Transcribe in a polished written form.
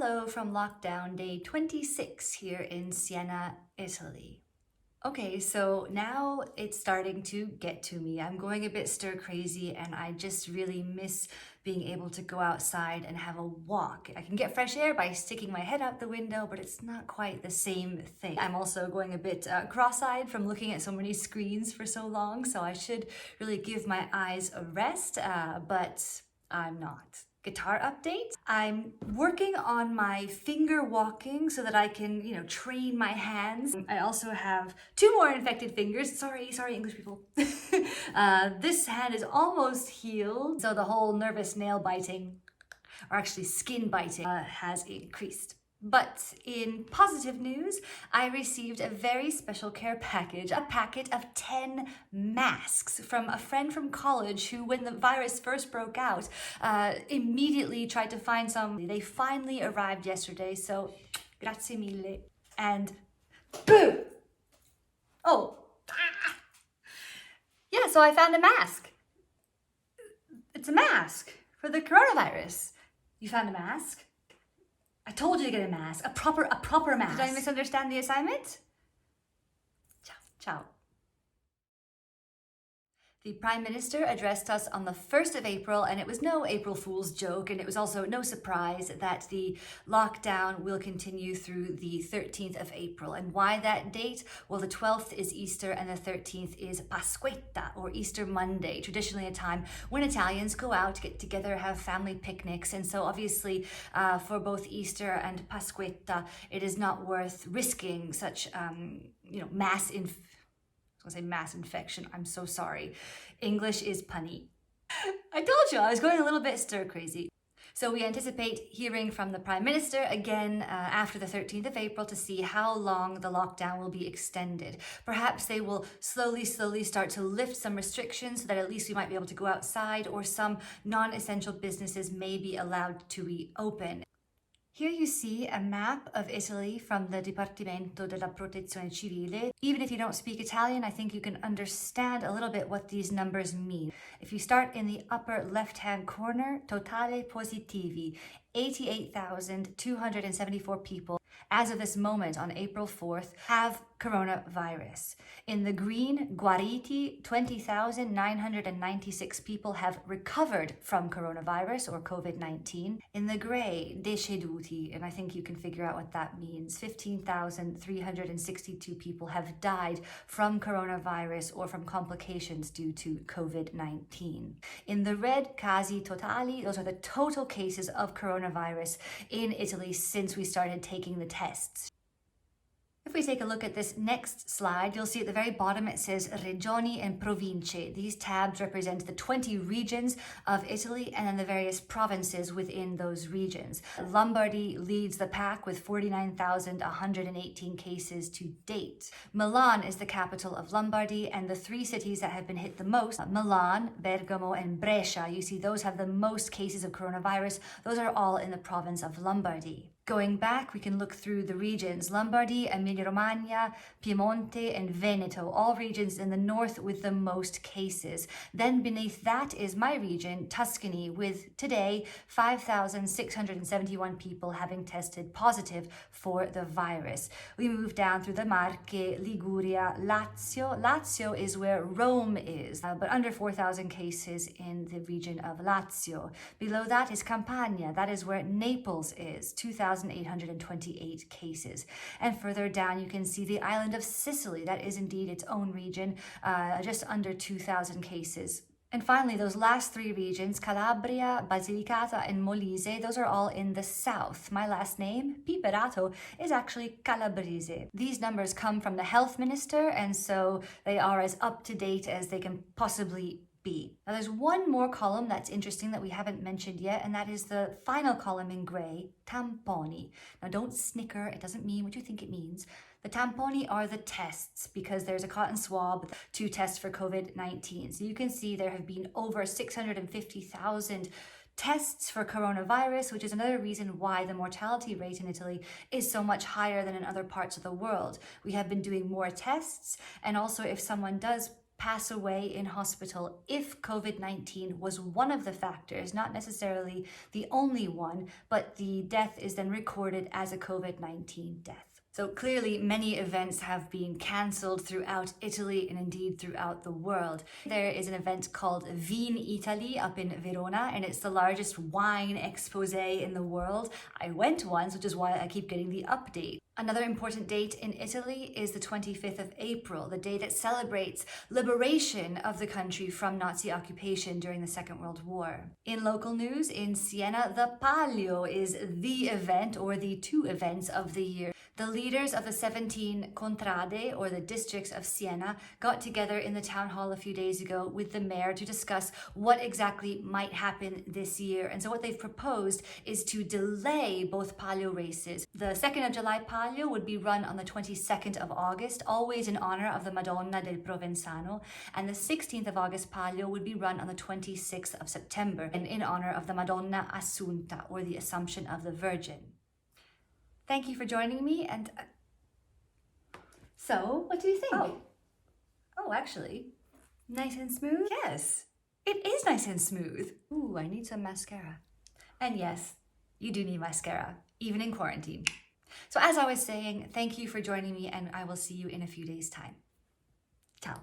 Hello from lockdown day 26 here in Siena, Italy. Okay, so now it's starting to get to me. I'm going a bit stir crazy and I just really miss being able to go outside and have a walk. I can get fresh air by sticking my head out the window, but it's not quite the same thing. I'm also going a bit cross-eyed from looking at so many screens for so long, so I should really give my eyes a rest, but I'm not. Guitar update. I'm working on my finger walking so that I can, train my hands. I also have 2 more infected fingers. Sorry, English people. This hand is almost healed. So the whole nervous nail biting, or actually skin biting, has increased. But in positive news, I received a very special care package, a packet of 10 masks from a friend from college who, when the virus first broke out, immediately tried to find some. They finally arrived yesterday, so grazie mille. And boo! Oh, yeah, so I found a mask. It's a mask for the coronavirus. You found a mask? I told you to get a mask, a proper mask. Did I misunderstand the assignment? Ciao. The Prime Minister addressed us on the 1st of April, and it was no April Fool's joke, and it was also no surprise that the lockdown will continue through the 13th of April. And why that date? Well, the 12th is Easter and the 13th is Pasquetta, or Easter Monday, traditionally a time when Italians go out, get together, have family picnics. And so obviously for both Easter and Pasquetta, it is not worth risking such, mass infection. I'm so sorry. English is punny. I told you I was going a little bit stir crazy. So we anticipate hearing from the Prime Minister again after the 13th of April to see how long the lockdown will be extended. Perhaps they will slowly start to lift some restrictions so that at least we might be able to go outside, or some non-essential businesses may be allowed to reopen. Here you see a map of Italy from the Dipartimento della Protezione Civile. Even if you don't speak Italian, I think you can understand a little bit what these numbers mean. If you start in the upper left-hand corner, totale positivi, 88,274 people as of this moment on April 4th have coronavirus. In the green, guariti, 20,996 people have recovered from coronavirus or COVID-19. In the gray, deceduti, and I think you can figure out what that means, 15,362 people have died from coronavirus or from complications due to COVID-19. In the red, casi totali, those are the total cases of coronavirus in Italy since we started taking the tests. If we take a look at this next slide, you'll see at the very bottom it says Regioni and Province. These tabs represent the 20 regions of Italy and then the various provinces within those regions. Lombardy leads the pack with 49,118 cases to date. Milan is the capital of Lombardy, and the 3 cities that have been hit the most, Milan, Bergamo, and Brescia, you see those have the most cases of coronavirus. Those are all in the province of Lombardy. Going back, we can look through the regions. Lombardy, Emilia-Romagna, Piemonte, and Veneto, all regions in the north with the most cases. Then beneath that is my region, Tuscany, with today 5,671 people having tested positive for the virus. We move down through the Marche, Liguria, Lazio. Lazio is where Rome is, but under 4,000 cases in the region of Lazio. Below that is Campania. That is where Naples is, 2,828 cases. And further down, you can see the island of Sicily. That is indeed its own region, just under 2,000 cases. And finally, those last 3 regions, Calabria, Basilicata, and Molise, those are all in the south. My last name, Piperato, is actually Calabrese. These numbers come from the health minister, and so they are as up to date as they can possibly be. Now there's one more column that's interesting that we haven't mentioned yet, and that is the final column in gray, tamponi. Now don't snicker, it doesn't mean what you think it means. The tamponi are the tests, because there's a cotton swab to test for COVID-19. So you can see there have been over 650,000 tests for coronavirus, which is another reason why the mortality rate in Italy is so much higher than in other parts of the world. We have been doing more tests, and also if someone does pass away in hospital if COVID-19 was one of the factors, not necessarily the only one, but the death is then recorded as a COVID-19 death. So clearly many events have been cancelled throughout Italy and indeed throughout the world. There is an event called SienaItaly up in Verona, and it's the largest wine expose in the world. I went once, which is why I keep getting the update. Another important date in Italy is the 25th of April, the day that celebrates liberation of the country from Nazi occupation during the Second World War. In local news, in Siena, the Palio is the event or the two events of the year. The leaders of the 17 contrade, or the districts of Siena, got together in the town hall a few days ago with the mayor to discuss what exactly might happen this year. And so what they've proposed is to delay both Palio races. The 2nd of July Palio would be run on the 22nd of August, always in honor of the Madonna del Provenzano, and the 16th of August Palio would be run on the 26th of September, and in honor of the Madonna Assunta, or the Assumption of the Virgin. Thank you for joining me, and so, what do you think? Oh, actually, nice and smooth? Yes, it is nice and smooth. Ooh, I need some mascara. And yes, you do need mascara, even in quarantine. So as I was saying, thank you for joining me, and I will see you in a few days' time. Ciao.